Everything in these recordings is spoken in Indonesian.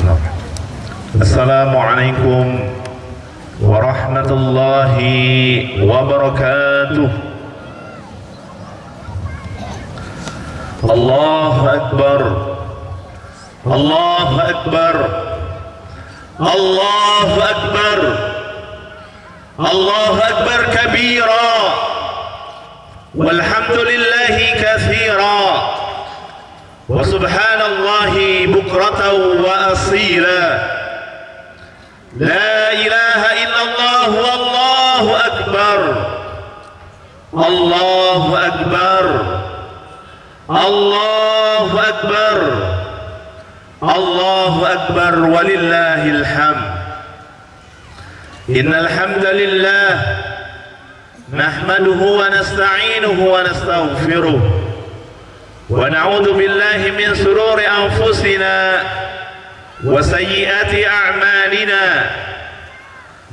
Assalamualaikum warahmatullahi wabarakatuh. Allahu Akbar, Allahu Akbar, Allahu Akbar, Allahu Akbar kabira, walhamdulillahi katsira, wa subhanallahi bukratan wa asila. La ilaha illallah wallahu akbar, Allahu akbar, Allahu akbar, Allahu akbar, walillahil hamd. Innal hamdalillah nahmaduhu wa nasta'inuhu wa nastaghfiruh wa na'udzu billahi min shururi anfusina wa sayyiati a'malina.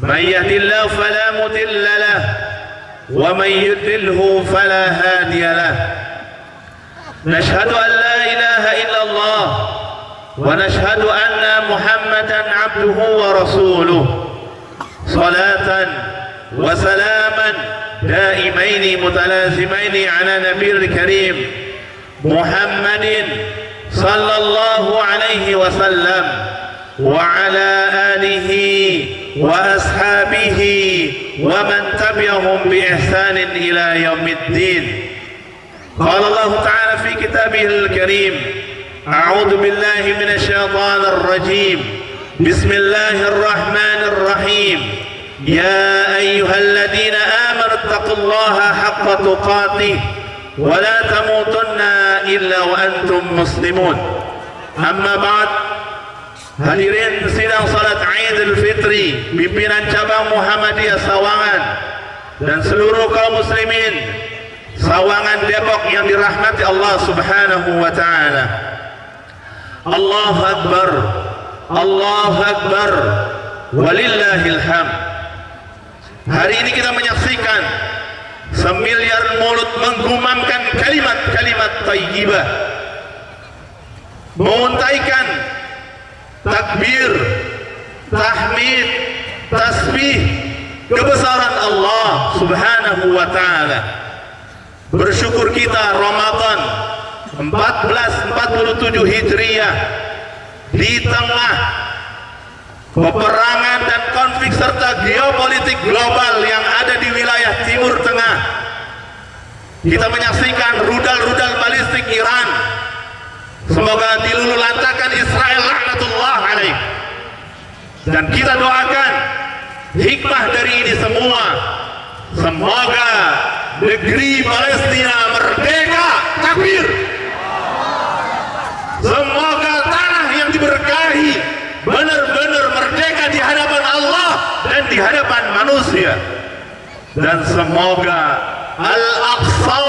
Man yahdihillahu fala mudilla lahu wa man yudlilhu fala hadiya lahu. Nashhadu an la ilaha illallah wa nashhadu anna Muhammadan abduhu wa rasuluh. Salatan wa salaman daimaini mutalazimaini ala nabiyil karim Muhammadin sallallahu alaihi wasallam wa ala alihi wa ashabihi wa man tabi'ahum bi ihsanin ila yaumiddin. Qala Allah ta'ala fi kitabihil karim, a'udzu billahi minasy syaithanir rajim. Bismillahirrahmanir rahim. Ya ayyuhalladzina amanu taqullaha haqqa tuqatih wa la tamutunna illa wa antum muslimun. Amma ba'd. Hadirin sidang salat Idul Fitri pimpinan cabang Muhammadiyah Sawangan dan seluruh kaum muslimin Sawangan Depok yang dirahmati Allah Subhanahu wa taala. Allahu akbar, Allahu akbar, walillahil hamd. Hari ini kita menyaksikan semiliar mulut menggumamkan kalimat-kalimat thayyibah, menguntaikan takbir, tahmid, tasbih kebesaran Allah Subhanahu wa taala. Bersyukur kita Ramadan 1447 Hijriah di tengah peperangan dan konflik serta geopolitik global yang ada di wilayah Timur Tengah. Kita menyaksikan rudal-rudal balistik Iran. Semoga dilululantakkan Israel laknatullah alaih. Dan kita doakan hikmah dari ini semua. Semoga negeri Palestina merdeka, takbir. Semoga tanah yang diberkahi benar-benar merdeka di hadapan Allah dan di hadapan manusia. Dan semoga Al-Aqsa,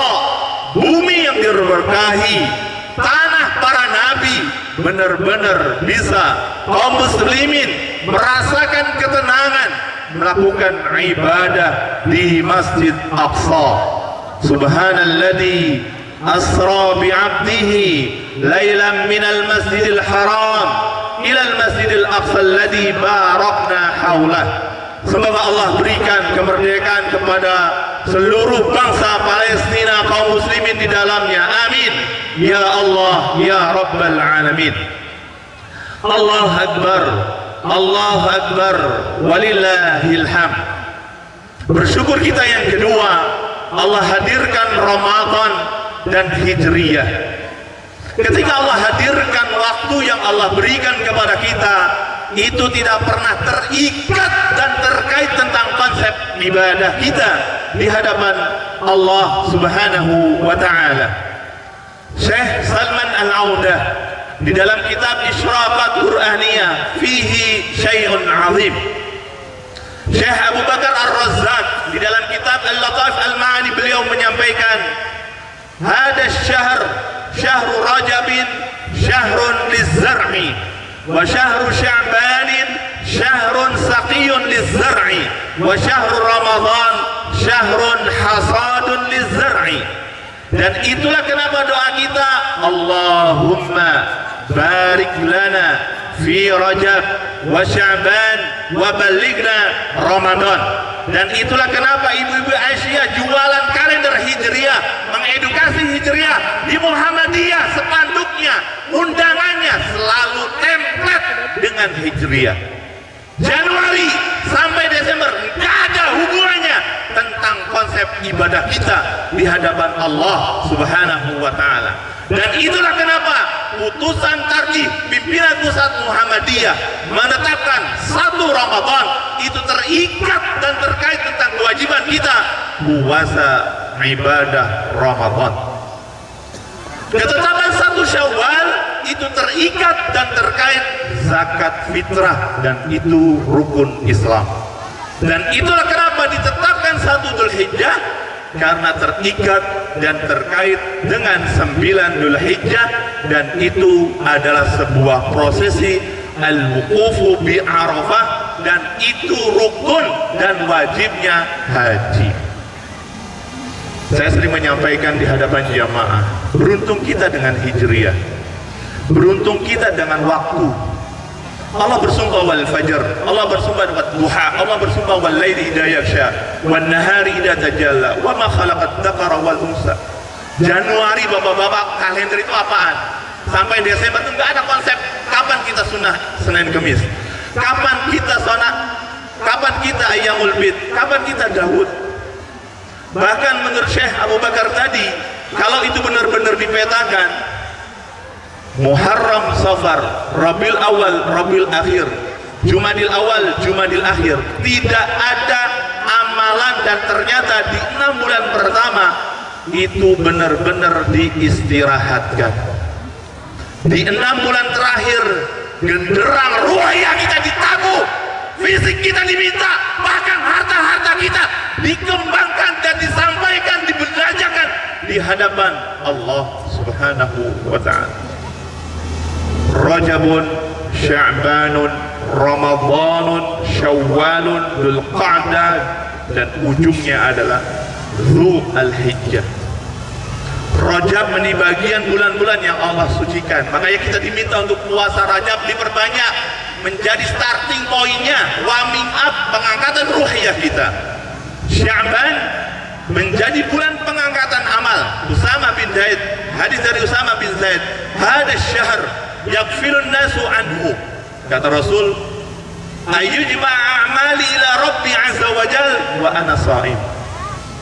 bumi yang diberkahi, tanah para nabi, benar-benar bisa kaum muslimin merasakan ketenangan melakukan ibadah di Masjid Aqsa. Subhanalladzi asra bi'abdihi lailan minal masjidil haram ilal masjidil aqsa alladzi barakna haulah. Semoga Allah berikan kemerdekaan kepada seluruh bangsa Palestina, kaum muslimin di dalamnya. Amin ya Allah ya rabbal alamin. Allahu akbar, Allahu akbar, walillahil hamd. Bersyukur kita yang kedua, Allah hadirkan Ramadan dan Hijriyah. Ketika Allah hadirkan waktu yang Allah berikan kepada kita, itu tidak pernah terikat dan terkait tentang konsep ibadah kita di hadapan Allah Subhanahu wa ta'ala. Syekh Salman Al-Audah di dalam kitab Isyraqat Qur'aniyah fihi syai'un azim. Syekh Abu Bakar Ar-Razzaq di dalam kitab Al-Lataif Al-Ma'ani beliau menyampaikan, hada syahr syahru Rajabin syahrun lizzar'i wa syahru Sya'banin syahrun saqiyun lizzar'i wa syahru Ramadan syahrun hasadun lizzar'i. Dan itulah kenapa doa kita, Allahumma barik lana fi Rajab wa Sya'ban wa balighna Ramadan. Dan itulah kenapa ibu-ibu Aisyah jualan kalender Hijriah, mengedukasi Hijriah di Muhammadiyah, spanduknya, undangannya selalu template dengan Hijriah. Januari sampai Desember nggak ada hubungannya tentang konsep ibadah kita di hadapan Allah Subhanahu wa Ta'ala. Dan itulah kenapa putusan tarjih pimpinan pusat Muhammadiyah menetapkan 1 Ramadan itu terikat dan terkait tentang kewajiban kita puasa ibadah Ramadan. Ketetapan 1 Syawal itu terikat dan terkait zakat fitrah, dan itu rukun Islam. Dan itulah kenapa ditetapkan 1 Dzulhijjah, karena terikat dan terkait dengan 9 Dzulhijjah, dan itu adalah sebuah prosesi al-wuqufu bi Arafah, dan itu rukun dan wajibnya haji. Saya sering menyampaikan di hadapan jamaah, beruntung kita dengan Hijriah, beruntung kita dengan waktu. Allah bersumpah wal fajr, Allah bersumpah wal duha, Allah bersumpah wal laili idza yaghsha, wan nahari idza tajalla, wa ma khalaqat dzakara wal unsa. Januari bapak-bapak, kalender itu apaan? Sampai Desember itu enggak ada konsep kapan kita sunnah Senin Kemis, kapan kita sunat, kapan kita Ayyamul Bid, kapan kita Daud. Bahkan menurut Syekh Abu Bakar tadi, kalau itu benar-benar dipetakan, Muharram, Safar, Rabiul Awal, Rabiul Akhir, Jumadil Awal, Jumadil Akhir, tidak ada amalan, dan ternyata di 6 bulan pertama itu benar-benar diistirahatkan. Di 6 bulan terakhir genderang ruhiyah kita ditabuh, fisik kita diminta, bahkan harta-harta kita dikembangkan dan disampaikan, dibelanjakan di hadapan Allah Subhanahu wa Ta'ala. Rajabun, Sya'banun, Ramadanun, Syawalun, Dzulqa'dah, dan ujungnya adalah Dzulhijjah. Rajab menjadi bagian bulan-bulan yang Allah sucikan. Makanya kita diminta untuk puasa Rajab diperbanyak, menjadi starting pointnya, warming up, pengangkatan ruhiyah kita. Sya'ban menjadi bulan pengangkatan amal. Usama bin Zaid, hadis dari Usama bin Zaid, hada syahr yaghfilun nasu anhu, kata Rasul, ayyujma a'mali ila rabbi azza wa jal wa ana sha'im.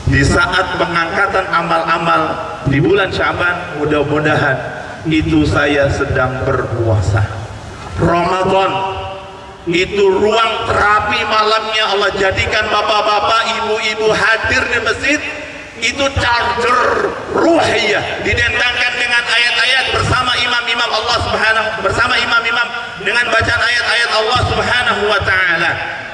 Di saat pengangkatan amal-amal di bulan Sya'ban, mudah-mudahan itu saya sedang berpuasa. Ramadan itu ruang terapi malamnya Allah jadikan bapak-bapak, ibu-ibu hadir di masjid, itu charger ruhiyah, didendangkan dengan ayat-ayat bersama imam-imam Allah Subhanahu, bersama imam-imam dengan bacaan ayat-ayat Allah Subhanahu wa Ta'ala.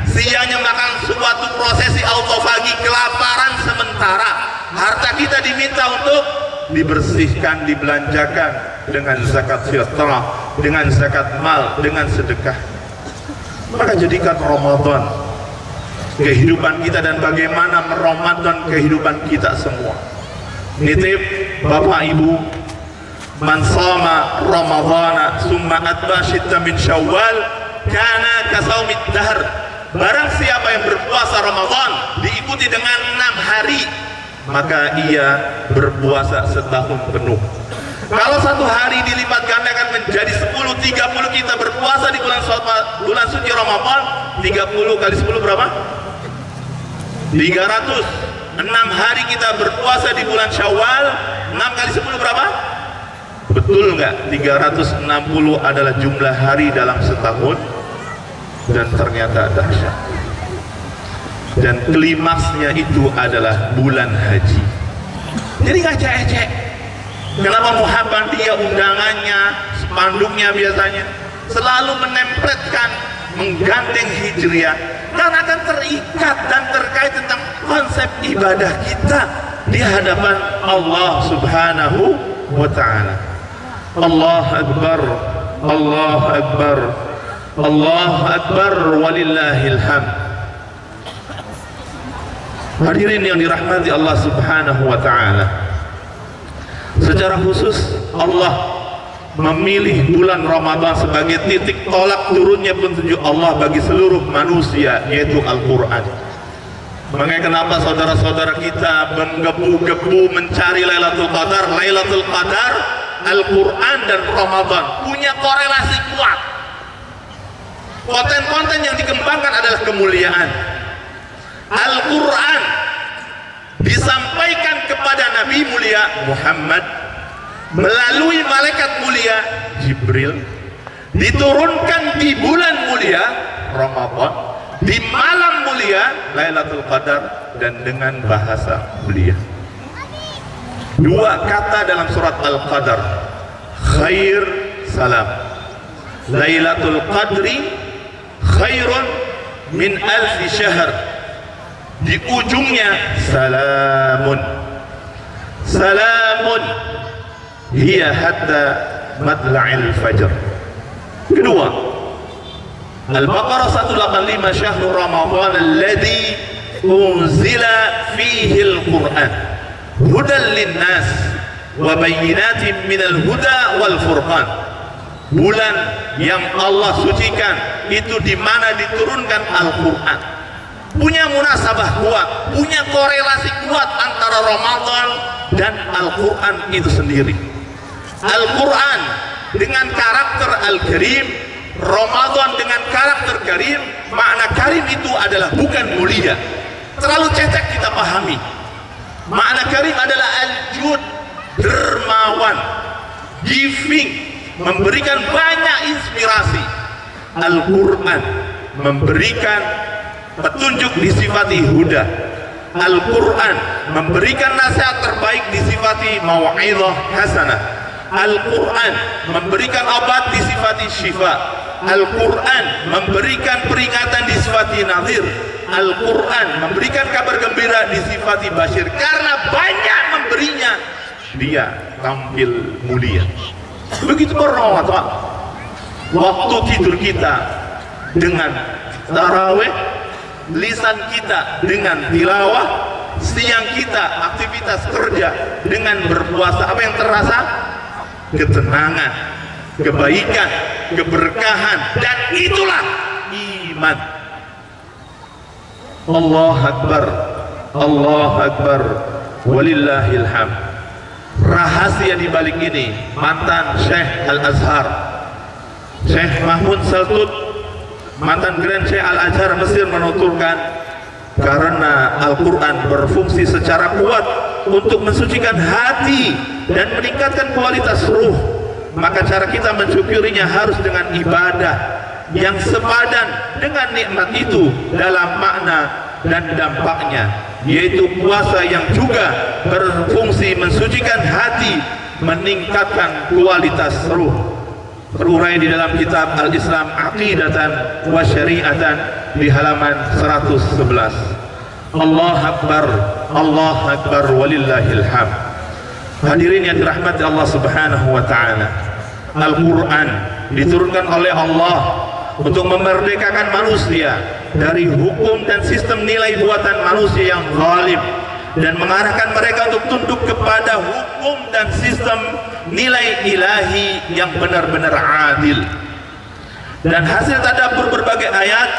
Siangnya makan suatu prosesi autofagi, kelaparan sementara, harta kita diminta untuk dibersihkan, dibelanjakan dengan zakat fitrah, dengan zakat mal, dengan sedekah. Maka jadikan Ramadan kehidupan kita, dan bagaimana meramadan kehidupan kita semua. Nitip Bapak Ibu, man shoma Ramadhana summa atba syitta min Syawal kana kasaumid dahr. Barang siapa yang berpuasa Ramadan diikuti dengan 6 hari, maka ia berpuasa setahun penuh. Kalau 1 hari dilipat gandakan menjadi 10, 30 kita berpuasa di bulan suci Ramadan, 30 kali 10 berapa? 300. 6 hari kita berpuasa di bulan Syawal, 6 kali 10 berapa? Betul nggak? 360 adalah jumlah hari dalam setahun, dan ternyata dahsyat. Dan klimaksnya itu adalah bulan haji. Jadi nggak cek-cek. Kenapa Muhammadiyah undangannya, spanduknya biasanya selalu menempelkan, menggandeng Hijriah, karena akan terikat dan terkait tentang konsep ibadah kita di hadapan Allah Subhanahu wa Ta'ala. Allah Akbar, Allah Akbar, Allah Akbar, walillahil hamd. Hadirin yang dirahmati Allah Subhanahu wa Ta'ala, secara khusus Allah memilih bulan Ramadan sebagai titik tolak turunnya petunjuk Allah bagi seluruh manusia, yaitu Al-Quran. Makanya kenapa saudara-saudara kita menggebu-gebu mencari Lailatul Qadar? Lailatul Qadar, Al-Quran dan Ramadan punya korelasi kuat. Konten-konten yang dikembangkan adalah kemuliaan. Al-Quran disampaikan kepada Nabi mulia Muhammad melalui malaikat mulia Jibril, diturunkan di bulan mulia Ramadan, di malam mulia Lailatul Qadar, dan dengan bahasa mulia. Dua kata dalam surat Al-Qadar, khair salam. Lailatul Qadri khairun min alfi syahr. Di ujungnya salamun, salamun hiya hatta matla'il fajr. Kedua, Al-Baqarah 185, syahrul Ramadan alladzi unzila fihi al-Qur'an hudan linnas wa bayyinatin minal huda wal furqan. Bulan yang Allah sucikan itu di mana diturunkan Al-Qur'an. Punya munasabah kuat, punya korelasi kuat antara Ramadan dan Al-Quran itu sendiri. Al-Quran dengan karakter Al-Karim, Ramadan dengan karakter Karim. Makna Karim itu adalah bukan mulia, terlalu cetek kita pahami. Makna Karim adalah al-jud, dermawan, giving, memberikan banyak inspirasi. Al-Quran memberikan petunjuk disifati huda. Al-Quran memberikan nasihat terbaik disifati mau'izah hasanah. Al-Quran memberikan obat disifati syifa. Al-Quran memberikan peringatan disifati nadhir. Al-Quran memberikan kabar gembira disifati basyir. Karena banyak memberinya, dia tampil mulia. Begitu Ramadan, waktu tidur kita dengan tarawih, lisan kita dengan tilawah, siang kita aktivitas kerja dengan berpuasa. Apa yang terasa? Ketenangan, kebaikan, keberkahan, dan itulah iman. Allah Akbar, Allah Akbar, walillahil hamd. Rahasia di balik ini, mantan Syekh Al-Azhar, Syekh Mahmud Saltut, mantan Grand Syekh Al-Azhar Mesir, menuturkan, karena Al-Quran berfungsi secara kuat untuk mensucikan hati dan meningkatkan kualitas ruh, maka cara kita mensyukurinya harus dengan ibadah yang sepadan dengan nikmat itu dalam makna dan dampaknya, yaitu puasa yang juga berfungsi mensucikan hati, meningkatkan kualitas ruh. Terurai di dalam kitab Al-Islam Aqidatan wa Syari'atan di halaman 111. Allah Akbar, Allah Akbar, walillahil hamd. Hadirin yang dirahmati Allah Subhanahu wa taala, Al-Quran diturunkan oleh Allah untuk memerdekakan manusia dari hukum dan sistem nilai buatan manusia yang zalim, dan mengarahkan mereka untuk tunduk kepada hukum dan sistem nilai ilahi yang benar-benar adil. Dan hasil tadabbur berbagai ayat,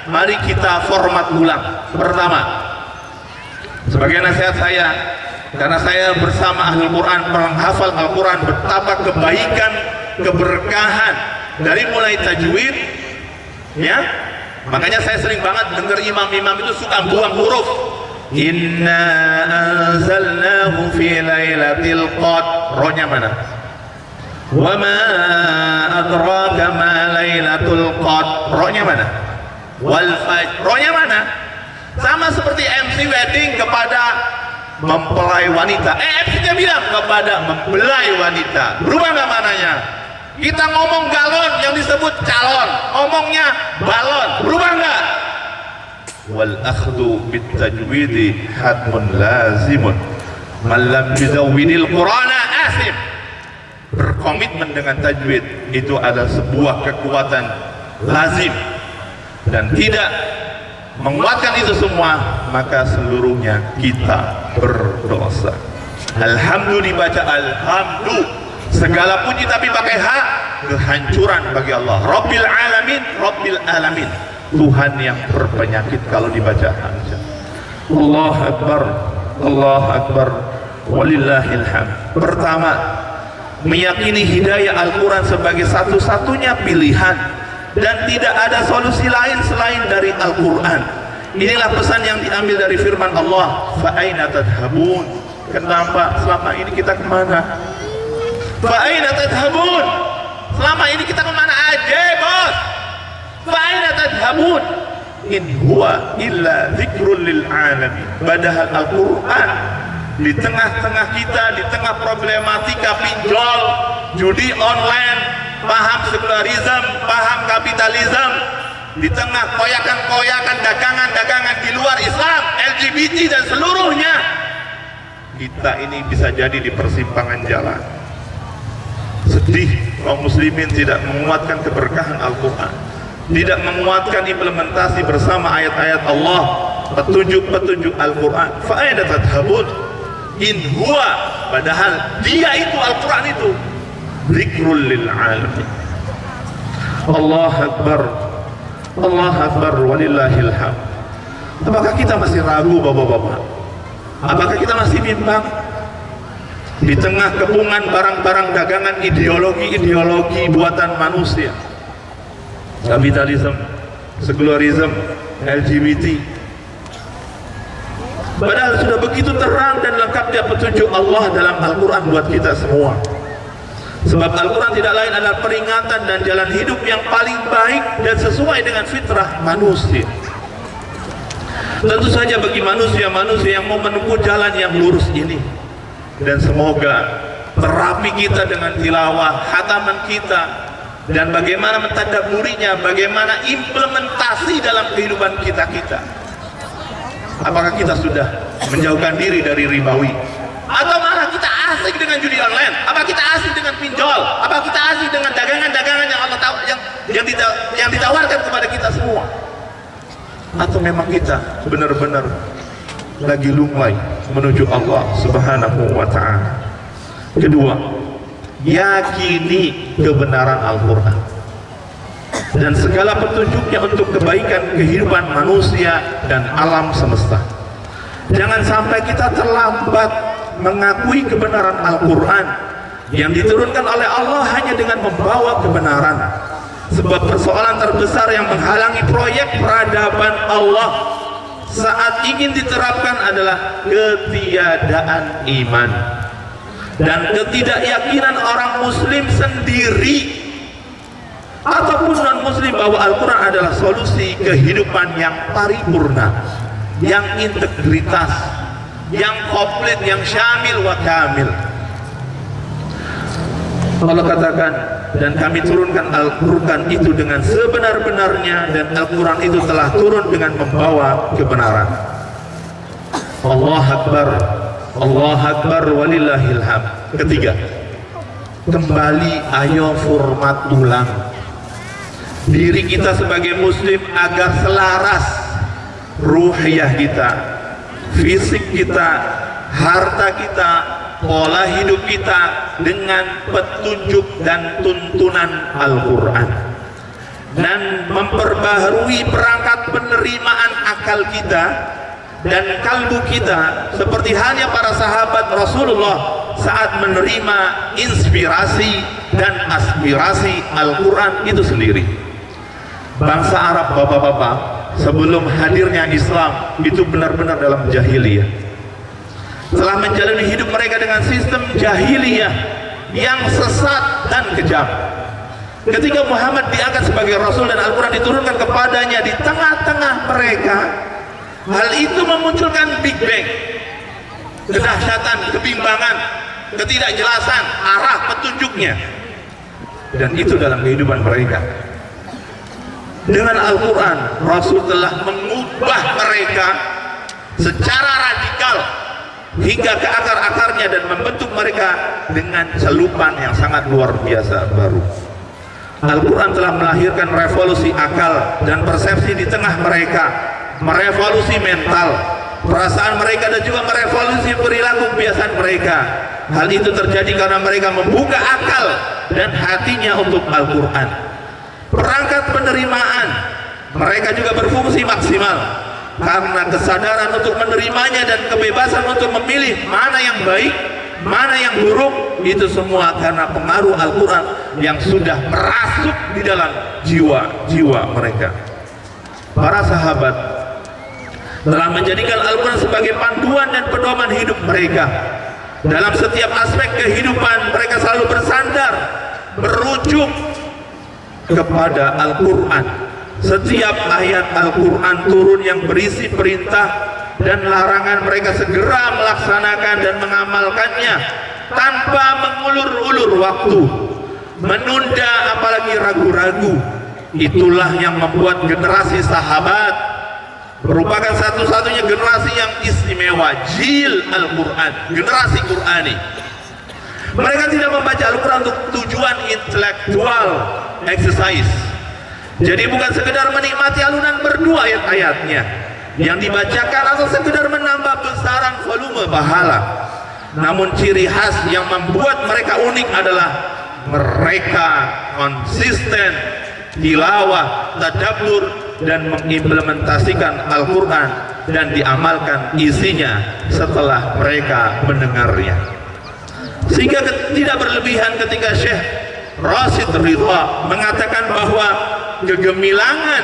mari kita format ulang. Pertama, sebagai nasihat saya, karena saya bersama ahli Quran menghafal Al-Quran, betapa kebaikan, keberkahan dari mulai tajwid, ya. Makanya saya sering banget dengar imam-imam itu suka buang huruf. Inna anzalnahu fi lailatul qadr. Rohnya mana? Wa ma adraka ma lailatul qadr. Rohnya mana? Wal fajr. Rohnya mana? Sama seperti MC wedding kepada mempelai wanita. MC-nya bilang kepada mempelai wanita. Berubah nggak mananya? Kita ngomong galon, yang disebut calon, ngomongnya balon. Berubah nggak? Wal akhdhu bit tajwidi hadmun lazimun man lam yuzawwidil qur'ana asim. Berkomitmen dengan tajwid itu adalah sebuah kekuatan lazim, dan tidak menguatkan itu semua maka seluruhnya kita berdosa. Alhamdulillah dibaca alhamdu, Segala puji tapi pakai hak, kehancuran bagi Allah. Rabbil alamin, Rabbil alamin, Tuhan yang berpenyakit kalau dibaca hamzah. Allah Akbar, Allah Akbar, walillahil hamd. Pertama, meyakini hidayah Al-Quran sebagai satu-satunya pilihan dan tidak ada solusi lain selain dari Al-Quran. Inilah pesan yang diambil dari firman Allah, fa'aina tadhabun. Kenapa selama ini kita kemana? Fa'aina tadhabun, selama ini kita kemana aja bos? Fa'aina tadhabun, in huwa illa dzikrul lil alamin. Padahal Al-Quran di tengah-tengah kita, di tengah problematika pinjol, judi online, paham sekularisme, paham kapitalisme, di tengah koyakan-koyakan dagangan-dagangan di luar Islam, LGBT dan seluruhnya, kita ini bisa jadi di persimpangan jalan. Sedih kaum muslimin tidak menguatkan keberkahan Al-Quran, tidak menguatkan implementasi bersama ayat-ayat Allah, petunjuk-petunjuk Al-Quran. Fa'aina tadhabun, in huwa, padahal dia itu Al-Quran itu dzikrul lil alamin. Allah Akbar, Allah Akbar, walillahil hamd. Apakah kita masih ragu bapak-bapak? Apakah kita masih bimbang di tengah kepungan barang-barang dagangan ideologi-ideologi buatan manusia, kapitalisme, sekularisme, LGBT? Padahal sudah begitu terang dan lengkapnya petunjuk Allah dalam Al-Quran buat kita semua. Sebab Al-Quran tidak lain adalah peringatan dan jalan hidup yang paling baik dan sesuai dengan fitrah manusia. Tentu saja bagi manusia-manusia yang mau menempuh jalan yang lurus ini, dan semoga terapi kita dengan tilawah, khataman kita, dan bagaimana mentadabburinya, bagaimana implementasi dalam kehidupan kita. Apakah kita sudah menjauhkan diri dari ribawi? Atau malah kita asik dengan judi online? Apa kita asik dengan pinjol? Apa kita asik dengan dagangan-dagangan yang Allah tahu, yang ditawarkan kepada kita semua? Atau memang kita benar-benar lagi lunglai menuju Allah Subhanahu wa ta'ala? Kedua, yakini kebenaran Al-Quran dan segala petunjuknya untuk kebaikan kehidupan manusia dan alam semesta. Jangan sampai kita terlambat mengakui kebenaran Al-Quran yang diturunkan oleh Allah hanya dengan membawa kebenaran. Sebab persoalan terbesar yang menghalangi proyek peradaban Allah saat ingin diterapkan adalah ketiadaan iman dan ketidakyakinan orang muslim sendiri ataupun non-muslim bahwa Al-Quran adalah solusi kehidupan yang paripurna, yang integritas, yang komplit, yang syamil wa kamil. Allah katakan, dan kami turunkan Al-Quran itu dengan sebenar-benarnya, dan Al-Quran itu telah turun dengan membawa kebenaran. Allah Akbar, Allah Akbar, walillahil hamd. Ketiga, kembali ayo format ulang diri kita sebagai muslim agar selaras ruhiyah kita, fisik kita, harta kita, pola hidup kita dengan petunjuk dan tuntunan Al-Quran, dan memperbaharui perangkat penerimaan akal kita dan kalbu kita seperti halnya para sahabat Rasulullah saat menerima inspirasi dan aspirasi Al-Quran itu sendiri. Bangsa Arab bapak-bapak sebelum hadirnya Islam itu benar-benar dalam jahiliyah, telah menjalani hidup mereka dengan sistem jahiliyah yang sesat dan kejam. Ketika Muhammad diangkat sebagai Rasul dan Al-Quran diturunkan kepadanya di tengah-tengah mereka, hal itu memunculkan Big Bang, kedahsyatan, kebimbangan, ketidakjelasan arah petunjuknya, dan itu dalam kehidupan mereka. Dengan Al-Quran, Rasul telah mengubah mereka secara radikal hingga ke akar-akarnya dan membentuk mereka dengan celupan yang sangat luar biasa baru. Al-Quran telah melahirkan revolusi akal dan persepsi di tengah mereka, merevolusi mental, perasaan mereka, dan juga merevolusi perilaku kebiasaan mereka. Hal itu terjadi karena mereka membuka akal dan hatinya untuk Al-Quran. Perangkat penerimaan mereka juga berfungsi maksimal karena kesadaran untuk menerimanya dan kebebasan untuk memilih mana yang baik, mana yang buruk, itu semua karena pengaruh Al-Quran yang sudah merasuk di dalam jiwa-jiwa mereka. Para sahabat telah menjadikan Al-Quran sebagai panduan dan pedoman hidup mereka. Dalam setiap aspek kehidupan mereka selalu bersandar, merujuk kepada Al-Quran. Setiap ayat Al-Quran turun yang berisi perintah dan larangan, mereka segera melaksanakan dan mengamalkannya tanpa mengulur-ulur waktu, menunda apalagi ragu-ragu. Itulah yang membuat generasi sahabat merupakan satu-satunya generasi yang istimewa, jil Al-Quran, generasi Qurani. Mereka tidak membaca Al-Quran untuk tujuan intelektual exercise. Jadi bukan sekedar menikmati alunan merdu ayat-ayatnya yang dibacakan atau sekedar menambah besaran volume pahala. Namun ciri khas yang membuat mereka unik adalah mereka konsisten tilawah, tadabbur, dan mengimplementasikan Al-Quran dan diamalkan isinya setelah mereka mendengarnya. Sehingga tidak berlebihan ketika Syekh Rasyid Ridha mengatakan bahwa kegemilangan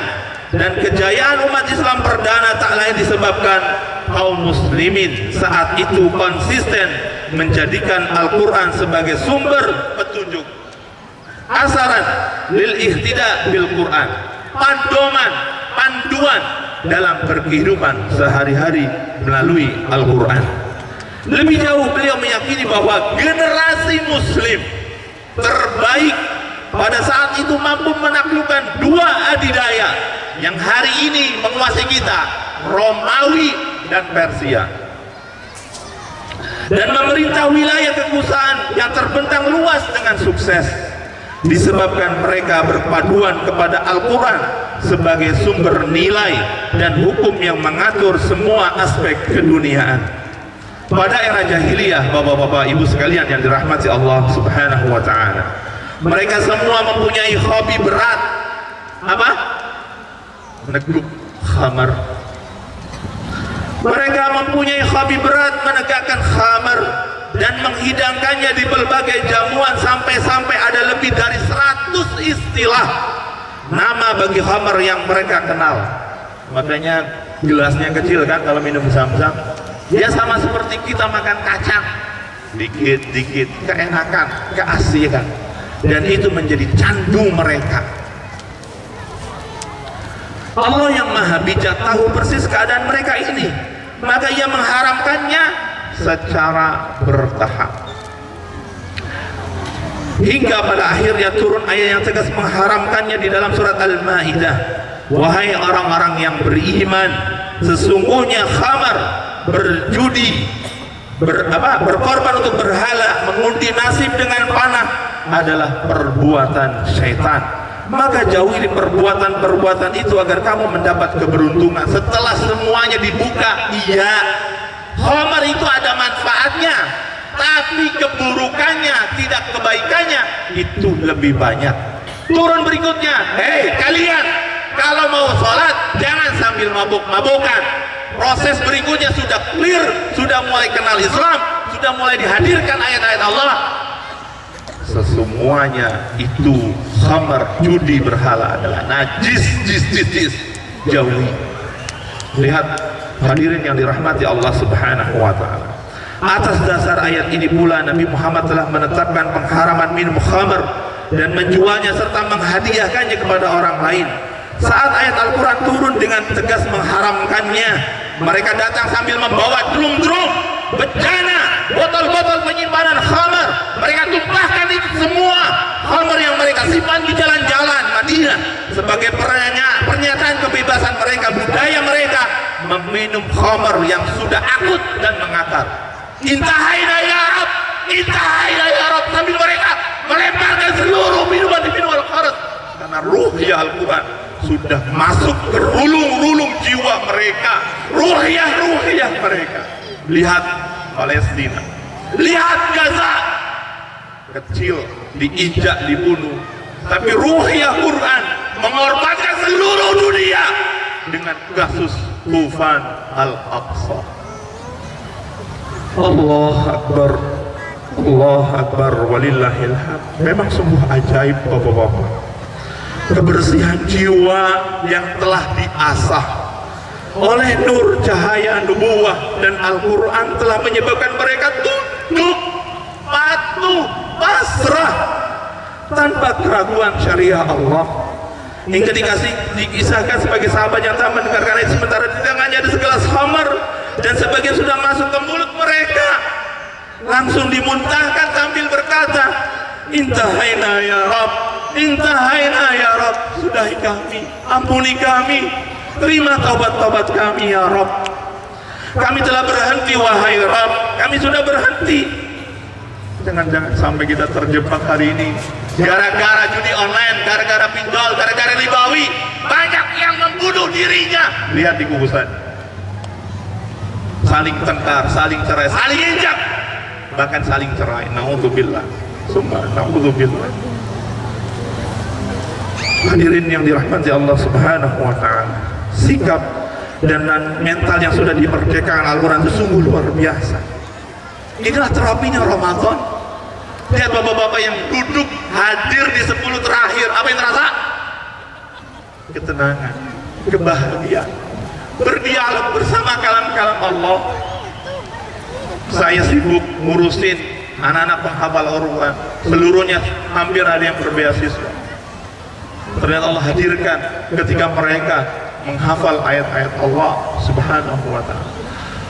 dan kejayaan umat Islam perdana tak lain disebabkan kaum muslimin saat itu konsisten menjadikan Al-Quran sebagai sumber petunjuk, asaran lil ihtida bil Quran, panduan dalam berkehidupan sehari-hari melalui Al-Quran. Lebih jauh beliau meyakini bahwa generasi muslim terbaik pada saat itu mampu menaklukkan dua adidaya yang hari ini menguasai kita, Romawi dan Persia, dan memerintah wilayah kekuasaan yang terbentang luas dengan sukses, disebabkan mereka berpaduan kepada Al-Quran sebagai sumber nilai dan hukum yang mengatur semua aspek keduniaan. Pada era jahiliyah, bapak-bapak, ibu sekalian yang dirahmati Allah Subhanahu wa ta'ala, mereka semua mempunyai hobi berat. Apa? Meneguk khamar. Mereka mempunyai hobi berat menegakkan khamar dan menghidangkannya di berbagai jamuan, sampai-sampai ada lebih dari 100 istilah nama bagi khamar yang mereka kenal. Makanya gelasnya kecil kan kalau minum zam-zam. Dia sama seperti kita makan kacang, dikit-dikit, keenakan, keasikan, dan itu menjadi candu mereka. Allah yang maha bijak tahu persis keadaan mereka ini, maka ia mengharamkannya secara bertahap, hingga pada akhirnya turun ayat yang tegas mengharamkannya di dalam surat Al-Maidah. Wahai orang-orang yang beriman, sesungguhnya khamar, berjudi, berkorban untuk berhala, mengundi nasib dengan panah adalah perbuatan syaitan. Maka jauhi perbuatan-perbuatan itu agar kamu mendapat keberuntungan. Setelah semuanya dibuka, iya, khamar itu ada manfaatnya, tapi keburukannya, tidak kebaikannya itu lebih banyak. Turun berikutnya, hei kalian, kalau mau sholat jangan sambil mabuk-mabukan. Proses berikutnya sudah clear, sudah mulai kenal Islam, sudah mulai dihadirkan ayat-ayat Allah. Sesemuanya itu khamar, judi, berhala adalah najis, jauhi. Lihat hadirin yang dirahmati Allah Subhanahu wa ta'ala, atas dasar ayat ini pula Nabi Muhammad telah menetapkan pengharaman minum khamar dan menjualnya serta menghadiahkannya kepada orang lain. Saat ayat Al-Quran turun dengan tegas mengharamkannya, mereka datang sambil membawa drum-drum, bejana, botol-botol penyimpanan khamar. Mereka tumpahkan itu semua khamar yang mereka simpan di jalan-jalan Madinah sebagai pernyataan kebebasan mereka, budaya mereka meminum khamar yang sudah akut dan mengakar. Intahaina ya Rab, intahaina ya Rab, sambil mereka melemparkan seluruh minuman Al-Quran, karena ruhiyah Al-Quran sudah masuk ke relung-relung jiwa mereka, ruhiyah mereka. Lihat Palestina, Lihat Gaza, kecil, diinjak, dibunuh, tapi ruhiyah Quran mengorbankan seluruh dunia dengan kasus Tufan Al-Aqsa. Allah Akbar, Allah Akbar, walillahil hamd. Memang sungguh ajaib bapak-bapak, kebersihan jiwa yang telah diasah oleh nur cahaya nubuwah dan Al-Quran telah menyebabkan mereka tunduk, patuh, pasrah tanpa keraguan syariah Allah, hingga dikisahkan sebagai sahabat yang tak mendengarkan ayat, sementara di tangannya ada segelas khamar dan sebagian sudah masuk ke mulut mereka, langsung dimuntahkan sambil berkata, intahaina ya Rabb, intahaina ya Rabb, sudahi kami, ampuni kami, terima taubat-taubat kami ya Rabb, kami telah berhenti wahai Rabb, kami sudah berhenti. Jangan-jangan sampai kita terjebak hari ini gara-gara judi online, gara-gara pinjol, gara-gara ribawi, banyak yang membunuh dirinya. Lihat di kubusan, saling tengkar, saling cerai, saling injak, bahkan saling cerai. Naudzubillah, summa naudzubillah. Hadirin yang dirahmati Allah Subhanahu wa taala, sikap dan mental yang sudah dimerdekakan Al-Quran itu sungguh luar biasa. Inilah terapinya Ramadan. Lihat bapak-bapak yang duduk hadir di 10 terakhir, apa yang terasa? Ketenangan, kebahagiaan, berdialog bersama kalam-kalam Allah. Saya sibuk ngurusin anak-anak penghafal Al-Quran, seluruhnya hampir ada yang berbeasiswa. Ternyata Allah hadirkan ketika mereka menghafal ayat-ayat Allah Subhanahu wa ta'ala.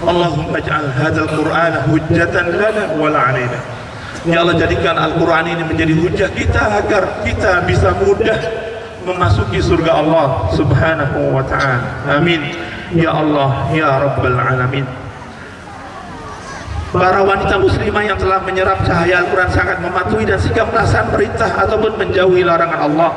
Allahumma ij'al hadzal Qur'ana hujjatan lana wa la 'alaina. Ya Allah, jadikan Al-Quran ini menjadi hujah kita agar kita bisa mudah memasuki surga Allah Subhanahu wa ta'ala. Amin ya Allah ya Rabbal Alamin. Para wanita muslimah yang telah menyerap cahaya Al-Quran sangat mematuhi dan sikap melaksanakan perintah ataupun menjauhi larangan Allah.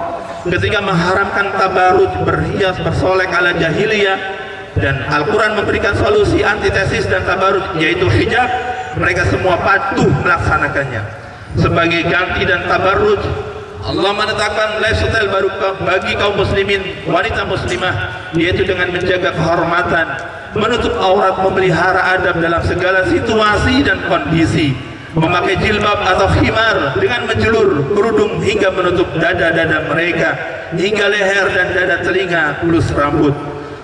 Ketika mengharamkan tabaruj, berhias, bersolek ala jahiliyah, dan Al-Quran memberikan solusi antitesis dan tabaruj, yaitu hijab, mereka semua patuh melaksanakannya. Sebagai ganti dan tabaruj, Allah menetapkan lifestyle baru bagi kaum muslimin, wanita muslimah, yaitu dengan menjaga kehormatan, menutup aurat, memelihara adab dalam segala situasi dan kondisi, memakai jilbab atau khimar dengan menjulur kerudung hingga menutup dada-dada mereka, hingga leher dan dada telinga plus rambut.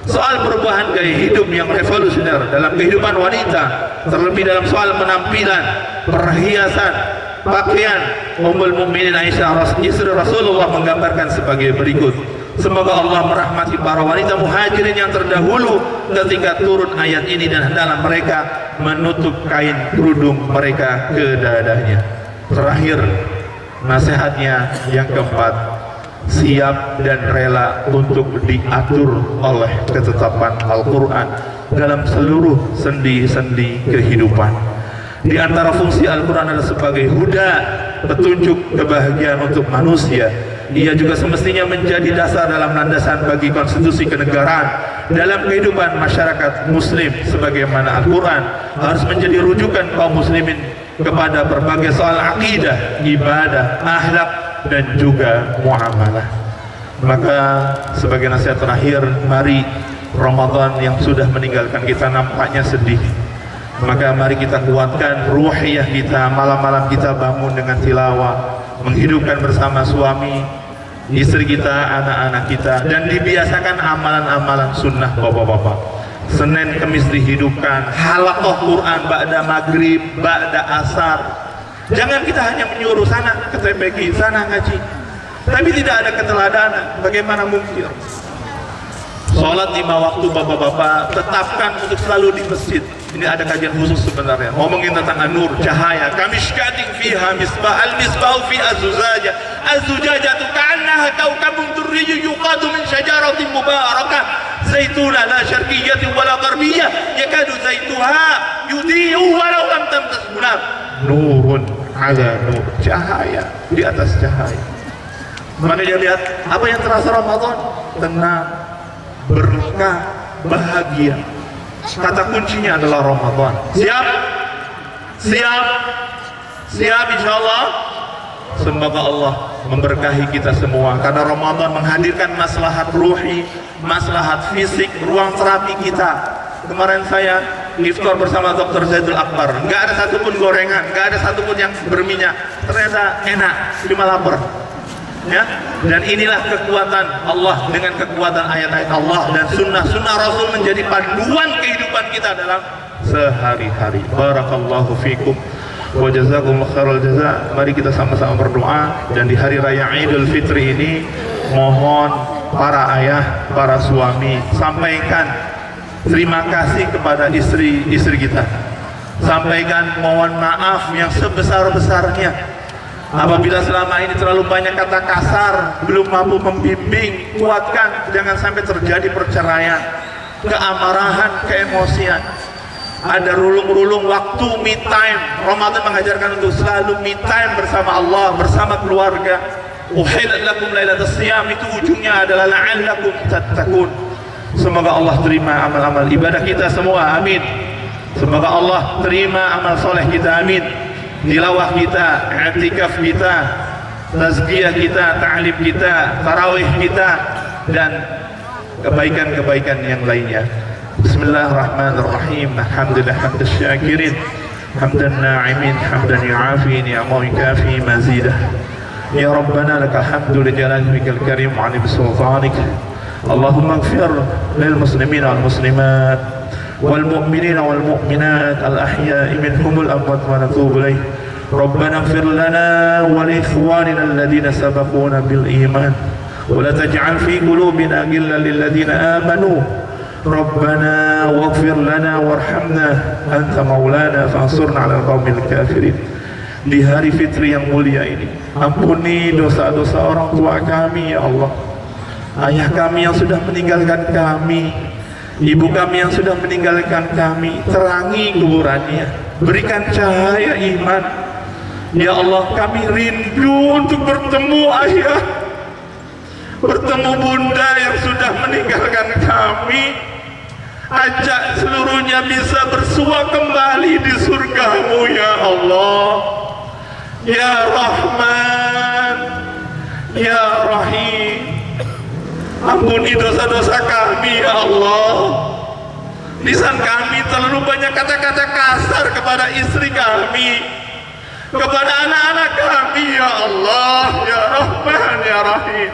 Soal perubahan gaya hidup yang revolusioner dalam kehidupan wanita, terlebih dalam soal penampilan, perhiasan, pakaian, Ummul Mukminin Aisyah istri Rasulullah menggambarkan sebagai berikut. Semoga Allah merahmati para wanita muhajirin yang terdahulu ketika turun ayat ini dan hendaklah mereka menutup kain kerudung mereka ke dadanya. Terakhir, nasihatnya yang keempat, siap dan rela untuk diatur oleh ketetapan Al-Quran dalam seluruh sendi-sendi kehidupan. Di antara fungsi Al-Quran adalah sebagai huda, petunjuk kebahagiaan untuk manusia. Ia juga semestinya menjadi dasar dalam landasan bagi konstitusi kenegaraan dalam kehidupan masyarakat muslim, sebagaimana Al-Quran harus menjadi rujukan kaum muslimin kepada berbagai soal akidah, ibadah, akhlak, dan juga muamalah. Maka sebagai nasihat terakhir, mari Ramadan yang sudah meninggalkan kita nampaknya sedih, maka mari kita kuatkan ruhiyah kita. Malam-malam kita bangun dengan tilawah, menghidupkan bersama suami, istri kita, anak-anak kita, dan dibiasakan amalan-amalan sunnah bapak-bapak. Senin Kamis dihidupkan halaqah Quran ba'da maghrib, ba'da asar. Jangan kita hanya menyuruh sana ke TPQ, sana ngaji, tapi tidak ada keteladanan. Bagaimana mungkin? Sholat 5 waktu bapak-bapak tetapkan untuk selalu di masjid. Ini ada kajian khusus sebenarnya, ngomongin tentang an-nur, cahaya. Kamishkatin fiha misbah, al-misbahu fi az-zujaja, az-zujajatu ka'annaha kawkabun durriyyun yuqadu min syajaratin mubarakah zaituna la syarqiyyatin wala gharbiyah yakadu zaituha yudhi'u walau lam tamtashu nar. Nurun ala nur, cahaya di atas cahaya. Maka dia lihat apa yang terasa Ramadan, tenang, berkah, bahagia. Kata kuncinya adalah Ramadan. Siap? Siap? Siap insyaallah. Semoga Allah memberkahi kita semua, karena Ramadan menghadirkan maslahat ruhi, maslahat fisik, ruang terapi kita. Kemarin saya iftar bersama Dr. Zaidul Akbar, nggak ada satupun gorengan, nggak ada satupun yang berminyak, ternyata enak, cuma lapar ya. Dan inilah kekuatan Allah, dengan kekuatan ayat-ayat Allah dan sunnah-sunnah Rasul menjadi panduan kehidupan kita dalam sehari-hari. Barakallahu fikum wa jazakumullahu khairal jaza. Mari kita sama-sama berdoa, dan di hari raya Idul Fitri ini mohon para ayah, para suami sampaikan terima kasih kepada istri-istri kita. Sampaikan mohon maaf yang sebesar-besarnya apabila selama ini terlalu banyak kata kasar, belum mampu membimbing. Kuatkan, jangan sampai terjadi perceraian, keamarahan, keemosian. Ada rulung-rulung waktu me time. Ramadan mengajarkan untuk selalu me time bersama Allah, bersama keluarga. Uhillat lakum lailatus siyam, itu ujungnya adalah la'allakum tattaqun. Semoga Allah terima amal-amal ibadah kita semua, amin. Semoga Allah terima amal soleh kita, amin. Tilawah kita, i'tikaf kita, tazkiyah kita, ta'lim kita, tarawih kita, dan kebaikan-kebaikan yang lainnya. Bismillahirrahmanirrahim. Alhamdulillah hamdas syakirin, hamdan na'imin, hamdan yu'afi, ni'amahu kafi mazidah. Ya Rabbana lakal hamdu li jalalika al-karim wa 'ala sultanik. Allahumma ighfir lil muslimin wal muslimat wal mu'minin wal mu'minat al ahya'i minhum al amwat wa natubu ilaih. Rabbana ighfir lana wa li ikhwanina alladhina sabaquna bil iman wa la taj'al fi qulubina ghillan lil ladzina amanu. Rabbana waghfir lana warhamna anta maulana fansurna 'alal qaumil kafirin. Di hari fitri yang mulia ini, ampuni dosa-dosa orang tua kami ya Allah. Ayah kami yang sudah meninggalkan kami, ibu kami yang sudah meninggalkan kami, terangi kuburannya, berikan cahaya iman. Ya Allah, kami rindu untuk bertemu ayah, bertemu bunda yang sudah meninggalkan kami. Ajak seluruhnya bisa bersua kembali di surgamu ya Allah. Ya Rahman, Ya Rahim, ampuni dosa-dosa kami ya Allah. Lisan kami terlalu banyak kata-kata kasar kepada istri kami, kepada anak-anak kami ya Allah. Ya Rahman, Ya Rahim,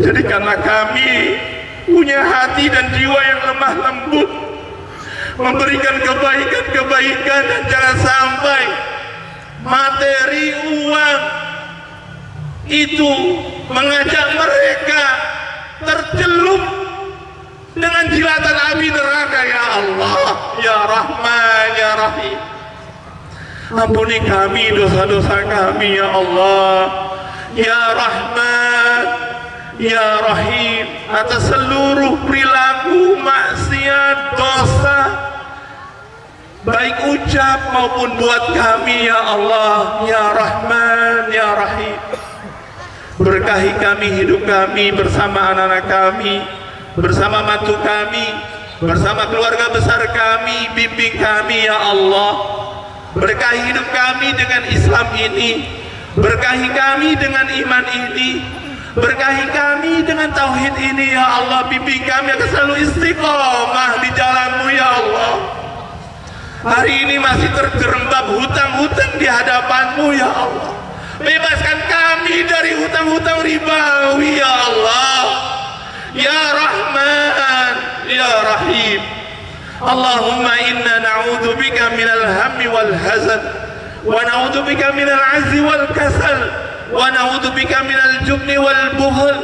jadikanlah kami punya hati dan jiwa yang lemah lembut, memberikan kebaikan-kebaikan, dan jangan sampai materi, uang itu mengajak mereka tercelup dengan jilatan api neraka ya Allah. Ya Rahman, Ya Rahim, ampuni kami dosa-dosa kami ya Allah. Ya Rahman, Ya Rahim, atas seluruh perilaku maksiat, dosa, baik ucap maupun buat kami ya Allah. Ya Rahman, Ya Rahim, berkahi kami, hidup kami bersama anak-anak kami, bersama mantu kami, bersama keluarga besar kami, bimbing kami ya Allah. Berkahi hidup kami dengan Islam ini, berkahi kami dengan iman ini, berkahi kami dengan tauhid ini ya Allah. Bimbing kami akan selalu istiqomah di jalanmu ya Allah. Hari ini masih terjerembab hutang-hutang di hadapanmu ya Allah. Bebaskan kami dari hutang-hutang ribawi ya Allah. Ya Rahman, Ya Rahim, Allahumma inna na'udzubika minal hammi wal hazan, wa na'udzubika minal azzi wal kasal, wa na'udzubika minal jubni wal buhl,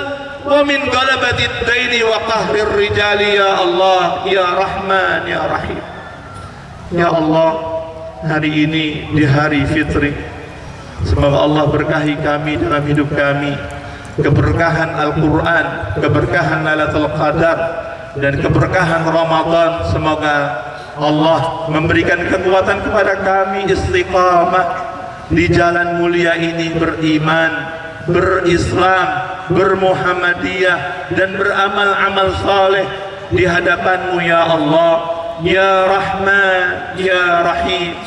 wa min galabatid daini wa qahrir rijali ya Allah. Ya Rahman, Ya Rahim, Ya Allah, hari ini di hari fitri, semoga Allah berkahi kami dalam hidup kami, keberkahan Al-Quran, keberkahan Lailatul Qadar, dan keberkahan Ramadan. Semoga Allah memberikan kekuatan kepada kami istiqamah di jalan mulia ini, beriman, berislam, bermuhammadiyah, dan beramal-amal saleh di hadapanmu ya Allah. Ya Rahman, Ya Rahim,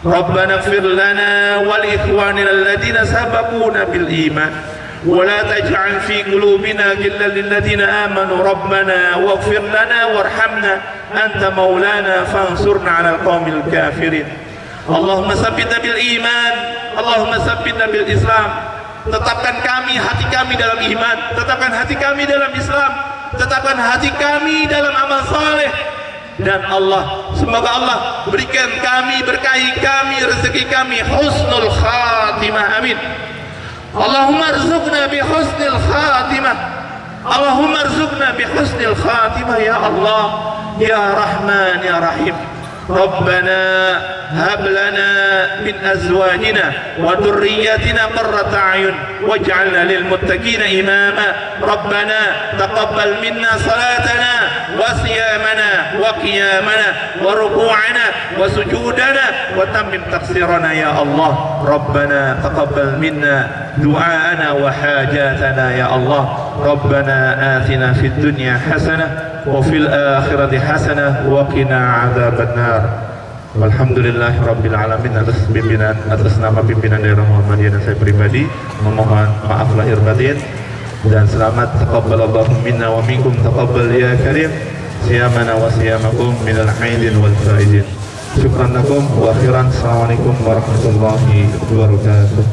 ربنا اغفر لنا ولإخواننا الذين سبقونا بالإيمان ولا تجعل في قلوبنا غلا للذين آمنوا ربنا واغفر لنا وارحمنا أنت مولانا فانصرنا على القوم الكافرين اللهم ثبتنا بالإيمان اللهم ثبتنا بالإسلام. Tetapkan kami, hati kami dalam iman, tetapkan hati kami dalam Islam, tetapkan hati kami dalam amal saleh. Dan Allah, semoga Allah berikan kami, berkahi kami, rezeki kami husnul khatimah, amin. Allahumma arzuqna bi husnil khatimah, Allahumma arzuqna bi husnil khatimah ya Allah, ya Rahman ya Rahim. Rabbana hab lana min azwajina wa dhurriyyatina qurrata a'yun waj'alna lil muttaqina imama. Rabbana taqabbal minna salatana wa siyamana wa qiyamana wa ruku'ana wa sujudana wa tammim taqsirana ya Allah. Rabbana taqabbal minna du'aana wa hajatana ya Allah. Rabbana atina fid dunya hasanah wa fil akhirati hasanah wa qina adzaban nar. Walhamdulillahi rabbil alamin. Atas nama pimpinan daerah Muhammadiyah dan saya pribadi memohon maaf lahir batin dan selamat. Taqabbalallahu minna wa minkum taqabbal ya karim. Siyamana wa siyamakum minal aidin wal faidin. Syukran lakum wa akhiran. Assalamualaikum warahmatullahi wabarakatuh.